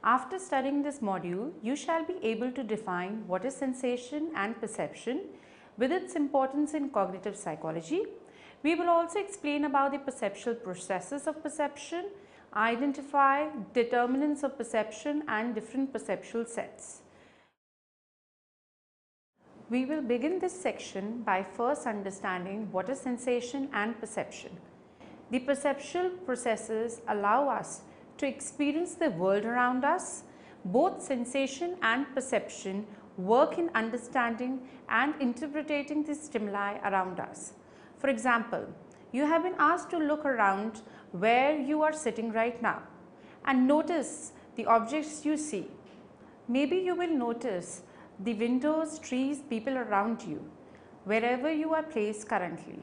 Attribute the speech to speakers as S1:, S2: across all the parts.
S1: After studying this module, you shall be able to define what is sensation and perception with its importance in cognitive psychology. We will also explain about the perceptual processes of perception, identify determinants of perception and different perceptual sets. We will begin this section by first understanding what is sensation and perception. The perceptual processes allow us to experience the world around us. Both sensation and perception work in understanding and interpreting the stimuli around us. For example, you have been asked to look around where you are sitting right now and notice the objects you see. Maybe you will notice the windows, trees, people around you, wherever you are placed currently.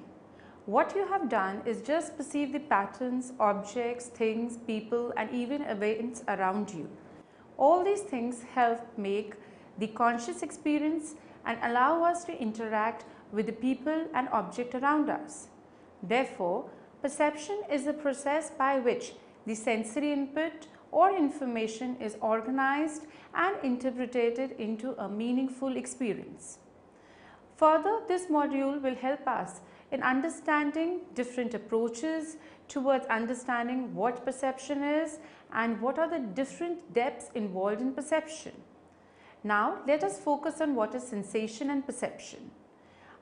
S1: What you have done is just perceive the patterns, objects, things, people and even events around you. All these things help make the conscious experience and allow us to interact with the people and object around us. Therefore, perception is the process by which the sensory input or information is organized and interpreted into a meaningful experience. Further, this module will help us in understanding different approaches towards understanding what perception is and what are the different depths involved in perception. Now, let us focus on what is sensation and perception.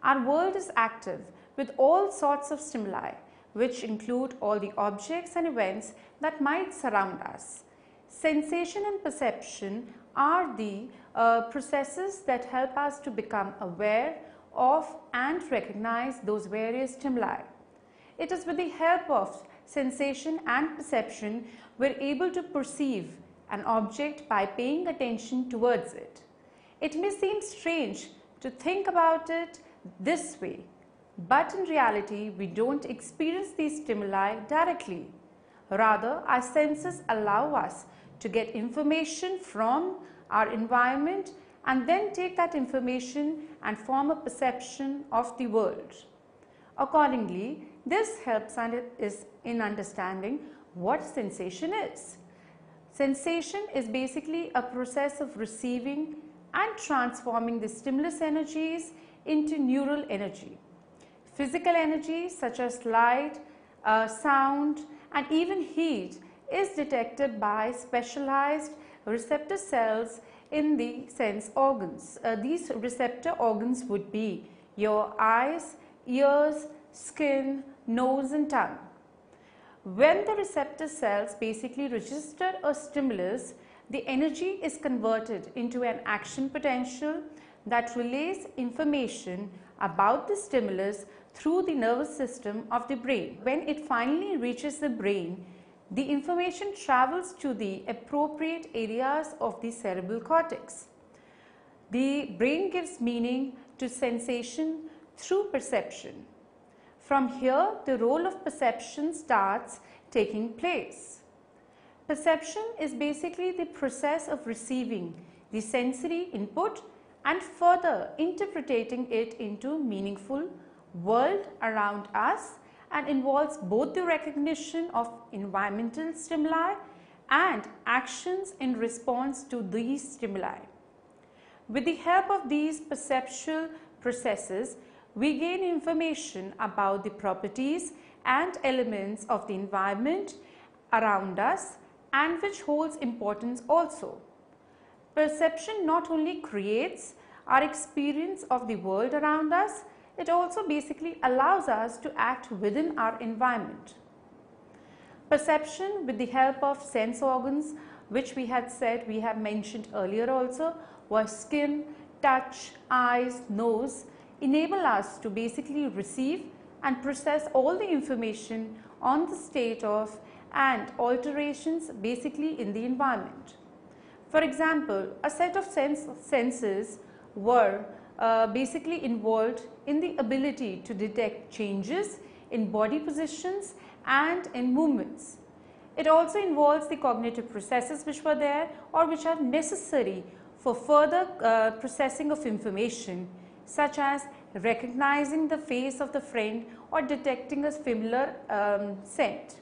S1: Our world is active with all sorts of stimuli, which include all the objects and events that might surround us. Sensation and perception are the processes that help us to become aware of and recognize those various stimuli. It is with the help of sensation and perception we are able to perceive an object by paying attention towards it. It may seem strange to think about it this way, but in reality we don't experience these stimuli directly. Rather, our senses allow us to get information from our environment and then take that information and form a perception of the world. Accordingly, this helps us in understanding what sensation is. Sensation is basically a process of receiving and transforming the stimulus energies into neural energy. Physical energy such as light, sound and even heat is detected by specialized receptor cells in the sense organs. These receptor organs would be your eyes, ears, skin, nose and tongue. When the receptor cells basically register a stimulus, the energy is converted into an action potential that relays information about the stimulus through the nervous system of the brain. When it finally reaches the brain, the information travels to the appropriate areas of the cerebral cortex. The brain gives meaning to sensation through perception. From here, the role of perception starts taking place. Perception is basically the process of receiving the sensory input and further interpreting it into meaningful world around us, and involves both the recognition of environmental stimuli and actions in response to these stimuli. With the help of these perceptual processes, we gain information about the properties and elements of the environment around us, and which holds importance also. Perception not only creates our experience of the world around us, it also basically allows us to act within our environment. Perception with the help of sense organs, which we had mentioned earlier also, was skin, touch, eyes, nose, enable us to basically receive and process all the information on the state of and alterations basically in the environment. For example, a set of senses were basically involved in the ability to detect changes in body positions and in movements. It also involves the cognitive processes which were there or which are necessary for further processing of information, such as recognizing the face of the friend or detecting a familiar scent.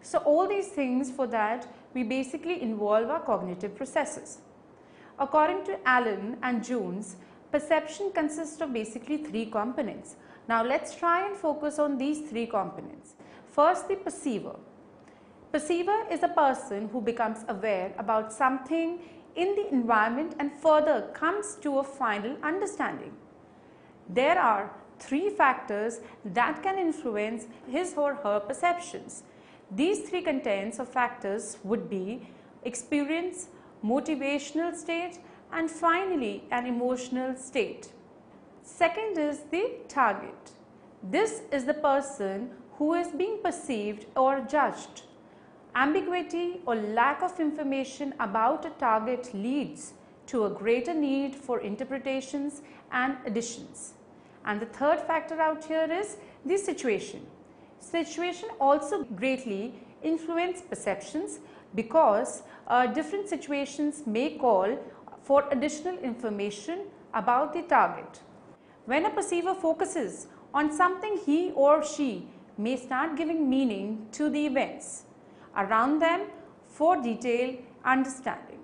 S1: So all these things, for that we basically involve our cognitive processes. According to Allen and Jones, perception consists of basically three components. Now let's try and focus on these three components. First, the perceiver. Perceiver is a person who becomes aware about something in the environment and further comes to a final understanding. There are three factors that can influence his or her perceptions. These three contents or factors would be experience, motivational state, and finally an emotional state. Second is the target. This is the person who is being perceived or judged. Ambiguity or lack of information about a target leads to a greater need for interpretations and additions. And the third factor out here is the situation. Situation also greatly influence perceptions because different situations may call for additional information about the target. When a perceiver focuses on something, he or she may start giving meaning to the events around them for detailed understanding.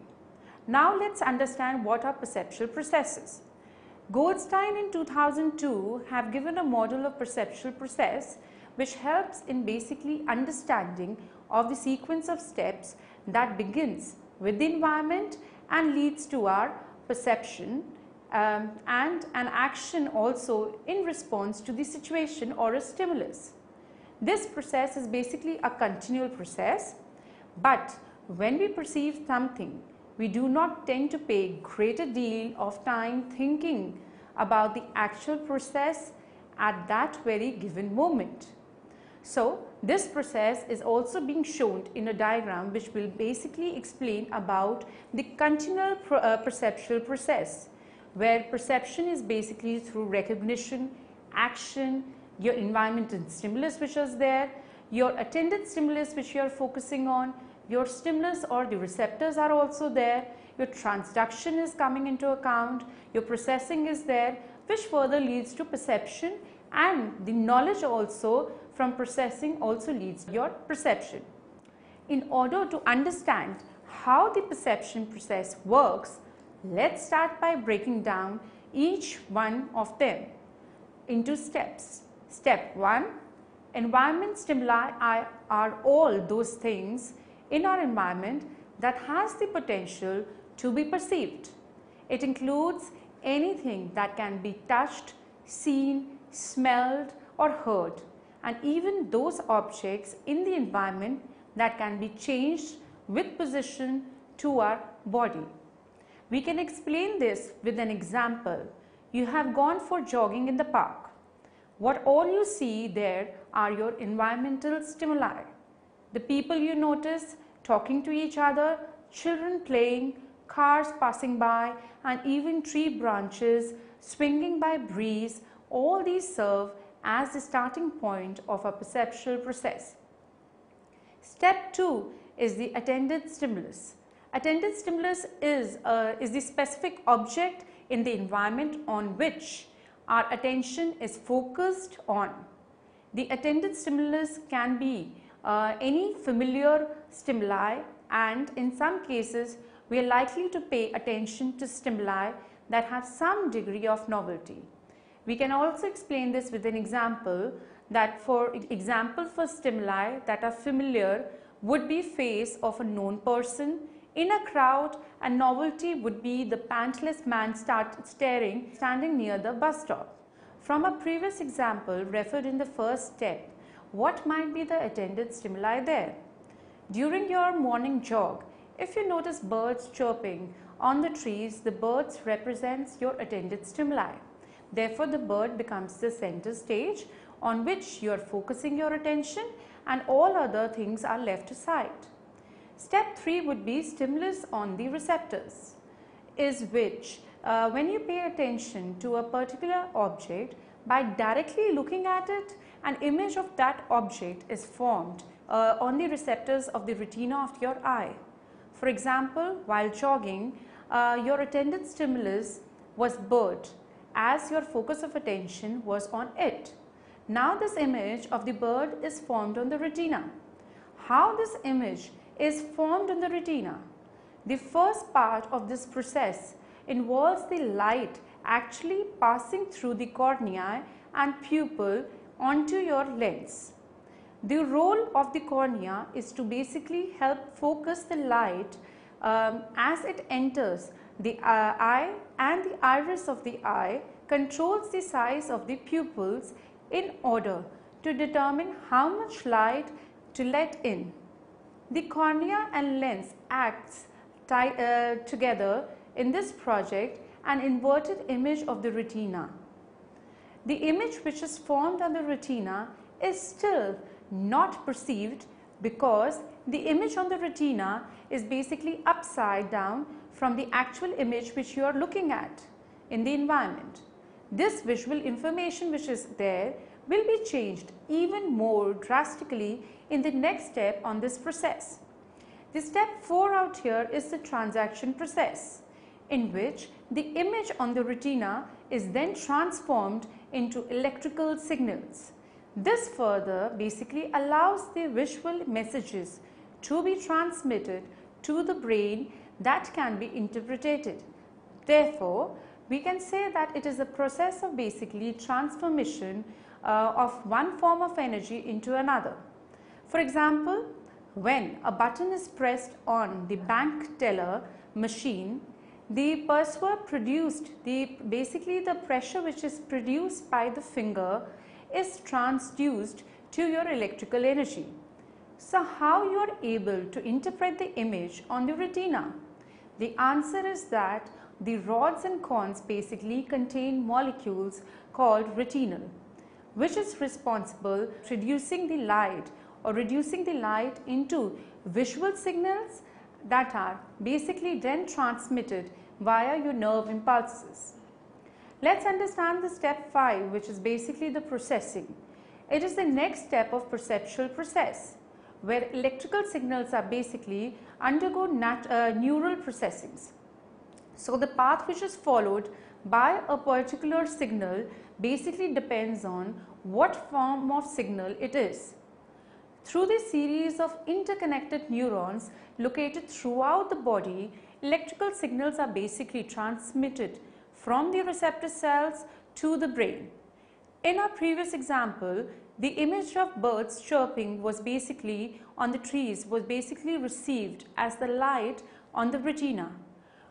S1: Now let's understand what are perceptual processes. Goldstein in 2002 have given a model of perceptual process which helps in basically understanding of the sequence of steps that begins with the environment and leads to our perception and an action also in response to the situation or a stimulus. This process is basically a continual process, but when we perceive something, we do not tend to pay greater deal of time thinking about the actual process at that very given moment. So this process is also being shown in a diagram which will basically explain about the continual perceptual process, where perception is basically through recognition, action, your environment and stimulus which is there, your attended stimulus which you are focusing on, your stimulus or the receptors are also there, your transduction is coming into account, your processing is there, which further leads to perception, and the knowledge also from processing also leads to your perception. In order to understand how the perception process works, let's start by breaking down each one of them into steps. Step 1, environment stimuli are all those things in our environment that has the potential to be perceived. It includes anything that can be touched, seen, smelled or heard, and even those objects in the environment that can be changed with position to our body. We can explain this with an example. You have gone for jogging in the park. What all you see there are your environmental stimuli. The people you notice talking to each other, children playing, cars passing by, and even tree branches swinging by breeze, all these serve as the starting point of a perceptual process. Step 2 is the attended stimulus. Attended stimulus is the specific object in the environment on which our attention is focused on. The attended stimulus can be any familiar stimuli, and in some cases we are likely to pay attention to stimuli that have some degree of novelty. We can also explain this with an example that for stimuli that are familiar would be face of a known person in a crowd, and novelty would be the pantless man standing near the bus stop. From a previous example referred in the first step, what might be the attended stimuli there? During your morning jog, if you notice birds chirping on the trees, the birds represents your attended stimuli. Therefore, the bird becomes the center stage on which you are focusing your attention, and all other things are left aside. Step 3 would be stimulus on the receptors, is which when you pay attention to a particular object, by directly looking at it, an image of that object is formed on the receptors of the retina of your eye. For example, while jogging, your attended stimulus was bird, as your focus of attention was on it. Now this image of the bird is formed on the retina. How this image is formed in the retina. The first part of this process involves the light actually passing through the cornea and pupil onto your lens. The role of the cornea is to basically help focus the light as it enters the eye, and the iris of the eye controls the size of the pupils in order to determine how much light to let in. The cornea and lens acts together in this project an inverted image of the retina. The image which is formed on the retina is still not perceived because the image on the retina is basically upside down from the actual image which you are looking at in the environment. This visual information which is there will be changed even more drastically in the next step on this process. The step 4 out here is the transaction process, in which the image on the retina is then transformed into electrical signals. This further basically allows the visual messages to be transmitted to the brain that can be interpreted. Therefore, we can say that it is a process of basically transformation of one form of energy into another. For example, when a button is pressed on the bank teller machine, the perceptual produced, basically the pressure which is produced by the finger is transduced to your electrical energy. So how you are able to interpret the image on the retina? The answer is that the rods and cones basically contain molecules called retinal, which is responsible for reducing the light into visual signals that are basically then transmitted via your nerve impulses. Let's understand the step 5, which is basically the processing. It is the next step of perceptual process, where electrical signals are basically undergo neural processings. So the path which is followed by a particular signal basically depends on what form of signal it is. Through the series of interconnected neurons located throughout the body, electrical signals are basically transmitted from the receptor cells to the brain. In our previous example, the image of birds chirping was basically on the trees was basically received as the light on the retina,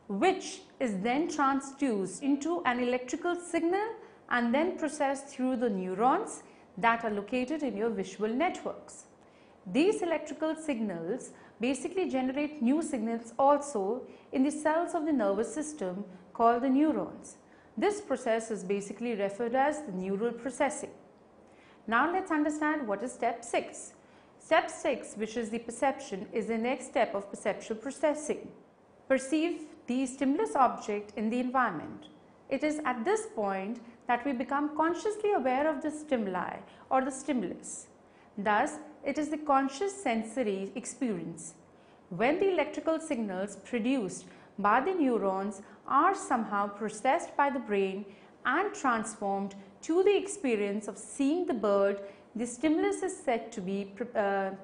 S1: which is then transduced into an electrical signal and then processed through the neurons that are located in your visual networks. These electrical signals basically generate new signals also in the cells of the nervous system called the neurons. This process is basically referred as the neural processing. Now let's understand what is step 6. Step 6, which is the perception, is the next step of perceptual processing. Perceive the stimulus object in the environment. It is at this point that we become consciously aware of the stimuli or the stimulus. Thus, it is the conscious sensory experience. When the electrical signals produced by the neurons are somehow processed by the brain and transformed to the experience of seeing the bird, the stimulus is said to be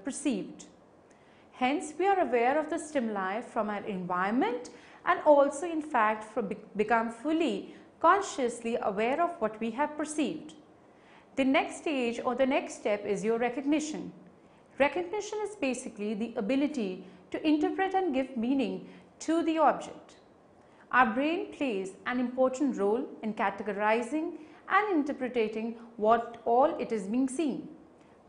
S1: perceived. Hence, we are aware of the stimuli from our environment and also in fact become fully consciously aware of what we have perceived. The next stage or the next step is your recognition. Recognition is basically the ability to interpret and give meaning to the object. Our brain plays an important role in categorizing and interpreting what all it is being seen.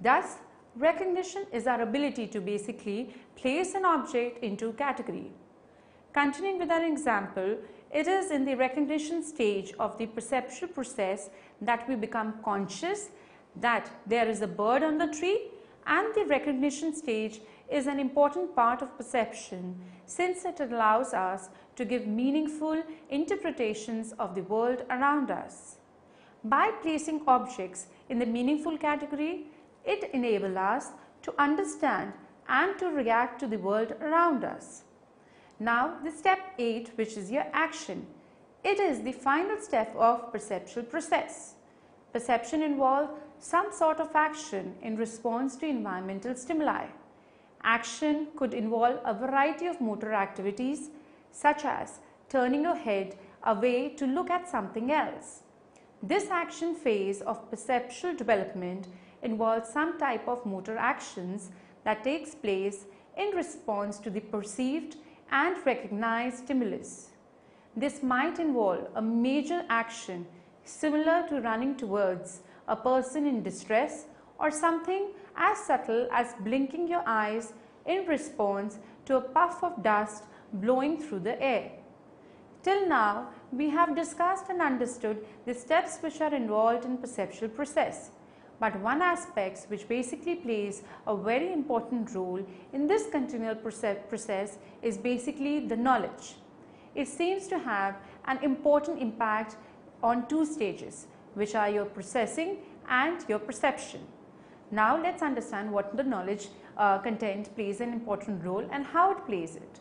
S1: Thus, recognition is our ability to basically place an object into category. Continuing with our example, it is in the recognition stage of the perceptual process that we become conscious that there is a bird on the tree, and the recognition stage is an important part of perception since it allows us to give meaningful interpretations of the world around us. By placing objects in the meaningful category, it enables us to understand and to react to the world around us. Now, the step 8, which is your action. It is the final step of perceptual process. Perception involves some sort of action in response to environmental stimuli. Action could involve a variety of motor activities such as turning your head away to look at something else. This action phase of perceptual development involves some type of motor actions that takes place in response to the perceived and recognized stimulus. This might involve a major action similar to running towards a person in distress, or something as subtle as blinking your eyes in response to a puff of dust blowing through the air. Till now, we have discussed and understood the steps which are involved in perceptual process. But one aspect which basically plays a very important role in this continual process is basically the knowledge. It seems to have an important impact on two stages, which are your processing and your perception. Now let's understand what the knowledge content plays an important role and how it plays it.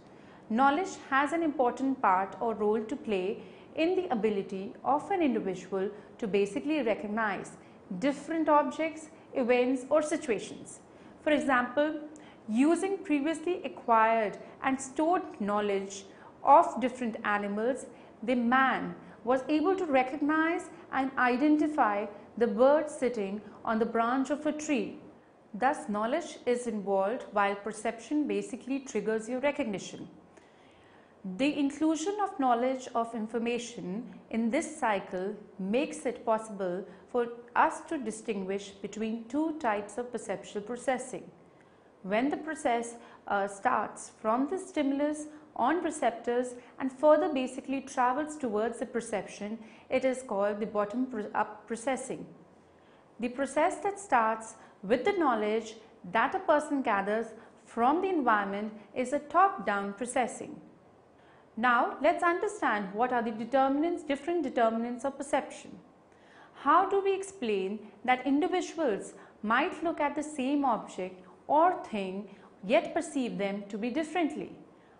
S1: Knowledge has an important part or role to play in the ability of an individual to basically recognize different objects, events or situations. For example, using previously acquired and stored knowledge of different animals, the man was able to recognize and identify the bird sitting on the branch of a tree. Thus, knowledge is involved while perception basically triggers your recognition. The inclusion of knowledge of information in this cycle makes it possible for us to distinguish between two types of perceptual processing. When the process starts from the stimulus on receptors and further basically travels towards the perception, it is called the bottom-up processing. The process that starts with the knowledge that a person gathers from the environment is a top-down processing. Now let's understand what are the different determinants of perception. How do we explain that individuals might look at the same object or thing yet perceive them to be differently?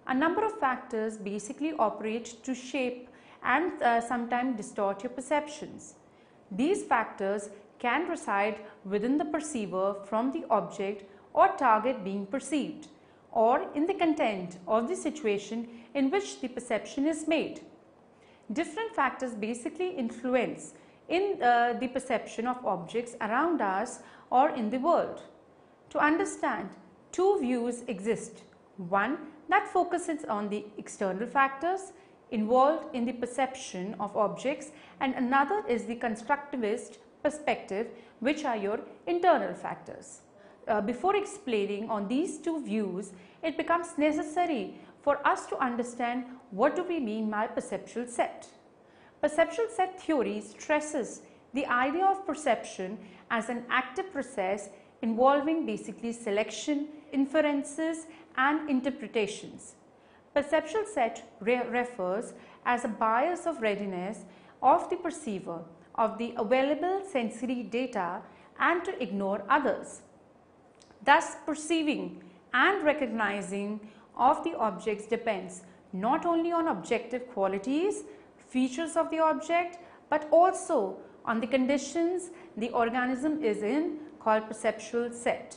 S1: A number of factors basically operate to shape and sometimes distort your perceptions. These factors can reside within the perceiver from the object or target being perceived, or in the content of the situation in which the perception is made. Different factors basically influence in the perception of objects around us or in the world. To understand, two views exist. One that focuses on the external factors involved in the perception of objects, and another is the constructivist perspective, which are your internal factors. Before explaining on these two views, it becomes necessary for us to understand what do we mean by perceptual set. Perceptual set theory stresses the idea of perception as an active process involving basically selection, inferences and interpretations. Perceptual set refers as a bias of readiness of the perceiver of the available sensory data and to ignore others. Thus, perceiving and recognizing of the objects depends not only on objective qualities, features of the object, but also on the conditions the organism is in, called perceptual set.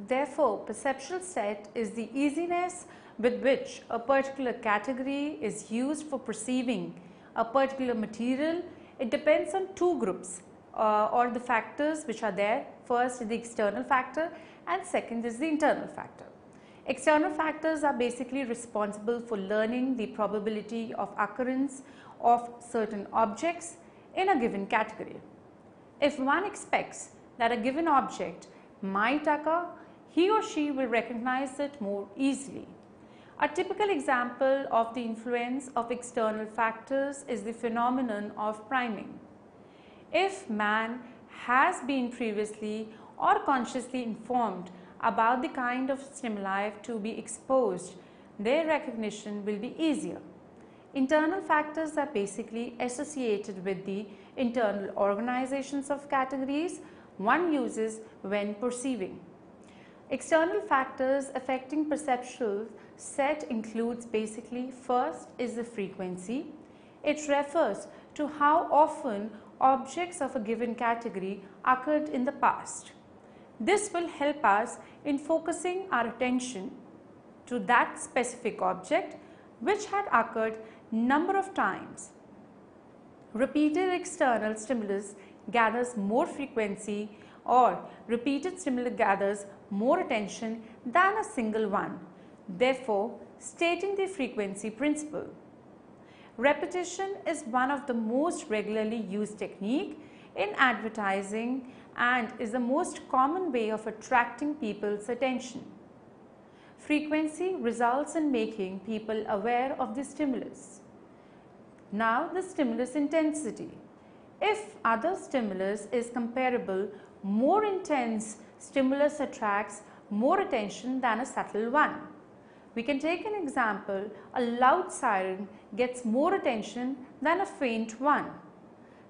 S1: Therefore, perceptual set is the easiness with which a particular category is used for perceiving a particular material. It depends on two groups or the factors which are there. First is the external factor and second is the internal factor. External factors are basically responsible for learning the probability of occurrence of certain objects in a given category. If one expects that a given object might occur, he or she will recognize it more easily. A typical example of the influence of external factors is the phenomenon of priming. If man has been previously or consciously informed about the kind of stimuli to be exposed, their recognition will be easier. Internal factors are basically associated with the internal organizations of categories one uses when perceiving. External factors affecting perceptual set includes basically first is the frequency. It refers to how often objects of a given category occurred in the past. This will help us in focusing our attention to that specific object which had occurred number of times. Repeated external stimulus gathers more frequency, or repeated stimulus gathers more attention than a single one, therefore stating the frequency principle. Repetition is one of the most regularly used technique in advertising and is the most common way of attracting people's attention. Frequency results in making people aware of the stimulus. Now the stimulus intensity. If other stimulus is comparable, more intense stimulus attracts more attention than a subtle one. We can take an example, a loud siren gets more attention than a faint one.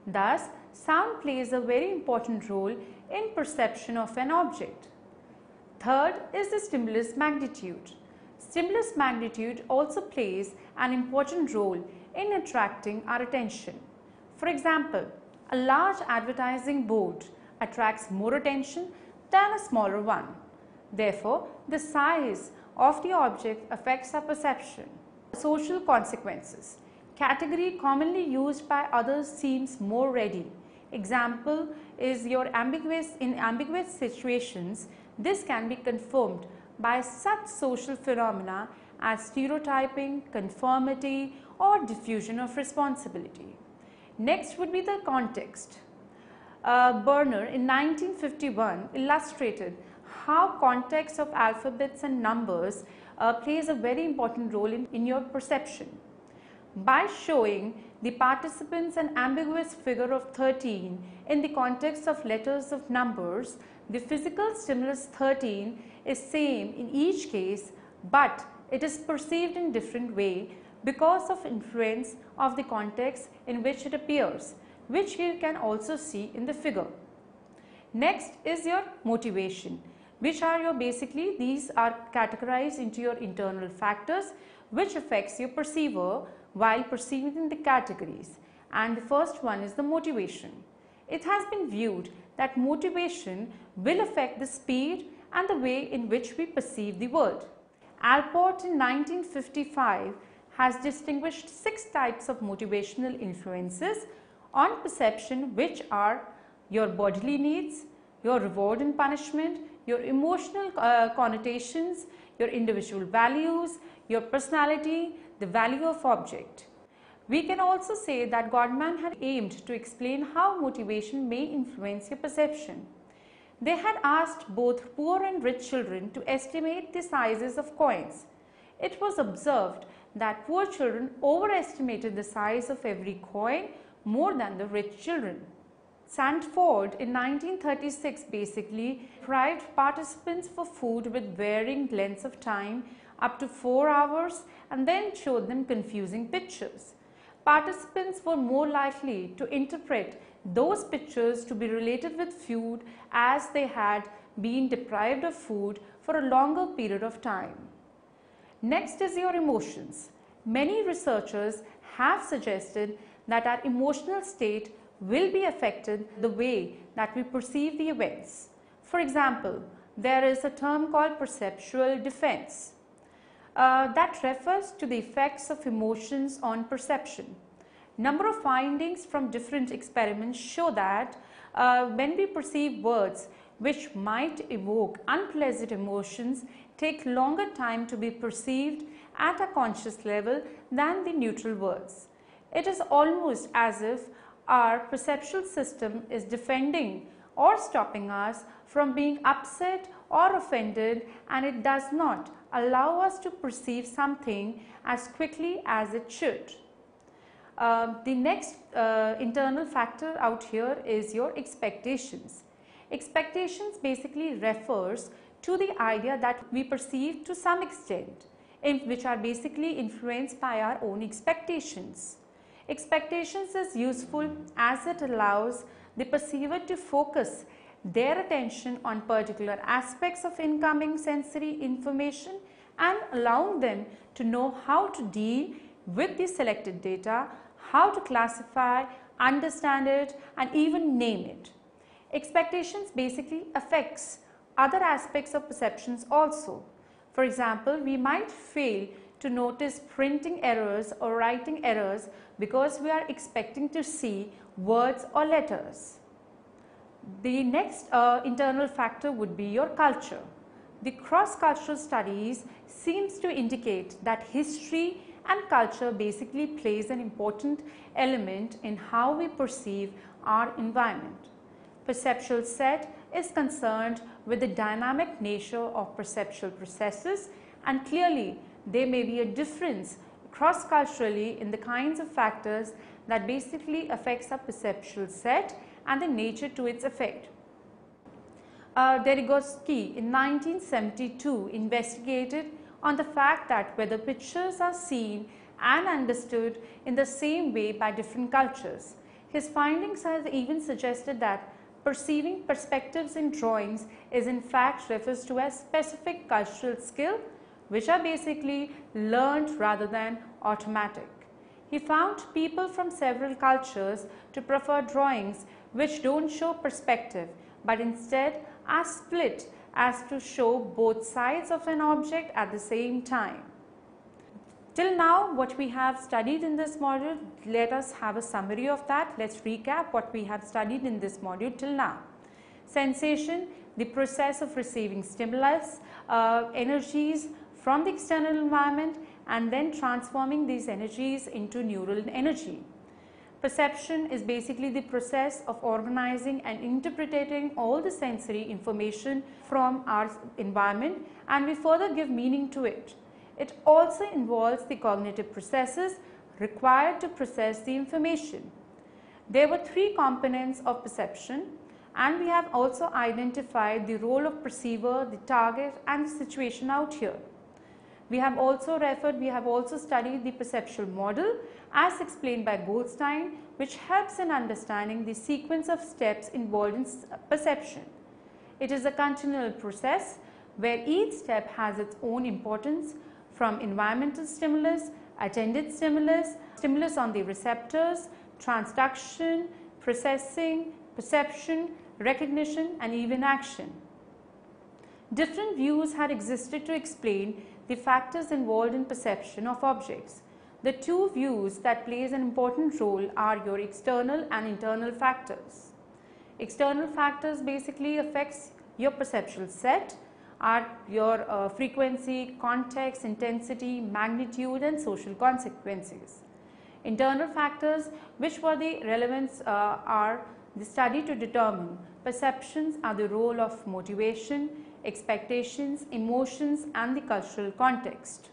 S1: Thus, sound plays a very important role in perception of an object. Third is the stimulus magnitude. Stimulus magnitude also plays an important role in attracting our attention. For example, a large advertising board attracts more attention than a smaller one. Therefore, the size of the object affects our perception. Social consequences. Category commonly used by others seems more ready. Example is in ambiguous situations. This can be confirmed by such social phenomena as stereotyping, conformity, or diffusion of responsibility. Next would be the context. Berner in 1951 illustrated how context of alphabets and numbers plays a very important role in your perception. By showing the participants an ambiguous figure of 13 in the context of letters of numbers, the physical stimulus 13 is same in each case, but it is perceived in different way because of influence of the context in which it appears, which you can also see in the figure. Next is your motivation, which are these are categorized into your internal factors which affects your perceiver while perceiving the categories, and the first one is the motivation. It has been viewed that motivation will affect the speed and the way in which we perceive the world. Alport in 1955 has distinguished 6 types of motivational influences on perception, which are your bodily needs, your reward and punishment, your emotional connotations, your individual values, your personality, the value of object. We can also say that Goldman had aimed to explain how motivation may influence your perception. They had asked both poor and rich children to estimate the sizes of coins. It was observed that poor children overestimated the size of every coin more than the rich children. Sandford in 1936 basically deprived participants for food with varying lengths of time up to 4 hours and then showed them confusing pictures. Participants were more likely to interpret those pictures to be related with food as they had been deprived of food for a longer period of time. Next is your emotions. Many researchers have suggested that our emotional state will be affected the way that we perceive the events. For example, there is a term called perceptual defense that refers to the effects of emotions on perception. Number of findings from different experiments show that when we perceive words which might evoke unpleasant emotions take longer time to be perceived at a conscious level than the neutral words. It is almost as if our perceptual system is defending or stopping us from being upset or offended, and it does not allow us to perceive something as quickly as it should. The next internal factor out here is your expectations. Expectations basically refers to the idea that we perceive to some extent, which are basically influenced by our own expectations. Expectations is useful as it allows the perceiver to focus their attention on particular aspects of incoming sensory information and allowing them to know how to deal with the selected data, how to classify, understand it, and even name it. Expectations basically affects other aspects of perceptions also. For example, we might fail to notice printing errors or writing errors because we are expecting to see words or letters. The next internal factor would be your culture. The cross-cultural studies seems to indicate that history and culture basically plays an important element in how we perceive our environment. Perceptual set is concerned with the dynamic nature of perceptual processes, and clearly there may be a difference cross-culturally in the kinds of factors that basically affects a perceptual set and the nature to its effect. Derigotsky in 1972 investigated on the fact that whether pictures are seen and understood in the same way by different cultures. His findings have even suggested that perceiving perspectives in drawings is in fact refers to as specific cultural skill, which are basically learned rather than automatic. He found people from several cultures to prefer drawings which don't show perspective but instead are split as to show both sides of an object at the same time. Till now, what we have studied in this module, let us have a summary of that. Let's recap what we have studied in this module till now. Sensation, the process of receiving stimulus, energies from the external environment and then transforming these energies into neural energy. Perception is basically the process of organizing and interpreting all the sensory information from our environment, and we further give meaning to it. It also involves the cognitive processes required to process the information. There were three components of perception, and we have also identified the role of perceiver, the target and the situation out here. We have also studied the perceptual model as explained by Goldstein, which helps in understanding the sequence of steps involved in perception. It is a continual process where each step has its own importance, from environmental stimulus, attended stimulus, stimulus on the receptors, transduction, processing, perception, recognition and even action. Different views had existed to explain the factors involved in perception of objects. The two views that plays an important role are your external and internal factors. External factors basically affects your perceptual set, are your frequency, context, intensity, magnitude and social consequences. Internal factors, which were the relevance, are the study to determine perceptions are the role of motivation, expectations, emotions and the cultural context.